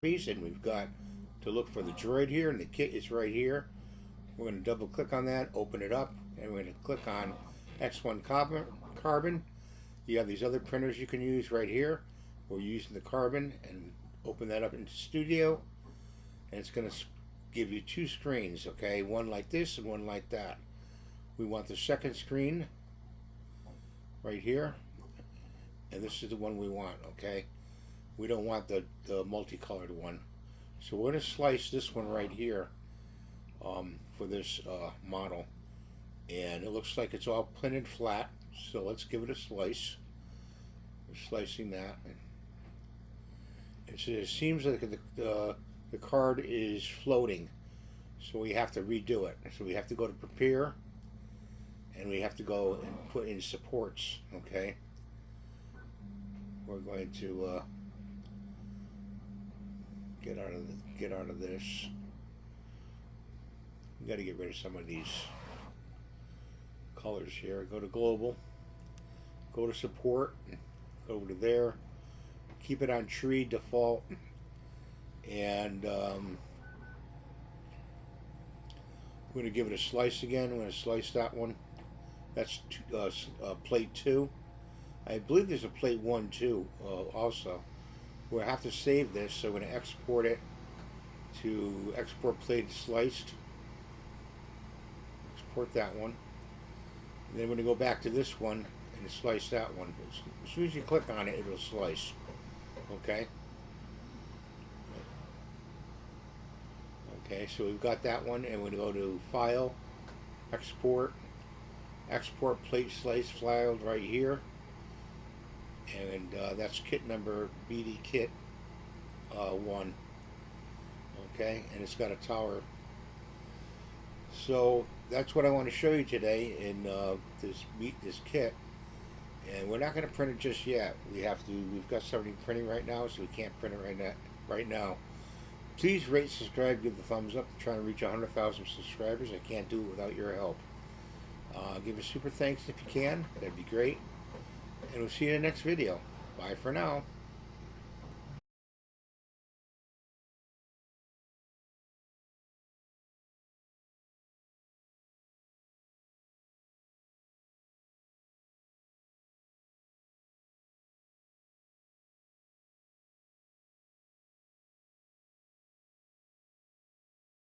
piece, and we've got to look for the droid here, and the kit is right here. We're going to double click on that, open it up, and we're going to click on X1 carbon. You have these other printers you can use right here. We're using the carbon, and open that up into Studio, and it's going to give you two screens, okay? One like this and one like that. We want the second screen right here, and this is the one we want, okay? We don't want the multicolored one. So we're going to slice this one right here for this model. And it looks like it's all printed flat, so let's give it a slice. We're slicing that. It seems like the card is floating, so we have to redo it. So we have to go to prepare, and we have to go and put in supports, okay? We're going to get out of this. We got to get rid of some of these colors here. Go to global, go to support, go to there, keep it on tree default, and I'm going to give it a slice again. I'm going to slice that one. That's plate 2. I believe there's a plate 1 too also. We'll have to save this, so we're going to export it to export plate sliced. Export that one. And then we're going to go back to this one and slice that one. As soon as you click on it, it'll slice. Okay? Okay, so we've got that one, and we're going to go to File, Export, Export Plate Slice filed right here. And that's kit number BD Kit 1. Okay, and it's got a tower. So that's what I want to show you today in this kit. And we're not going to print it just yet. We've got somebody printing right now, so we can't print it right now. Please rate, subscribe, give the thumbs up. I'm trying to reach 100,000 subscribers. I can't do it without your help. Give a super thanks if you can. That'd be great. And we'll see you in the next video. Bye for now.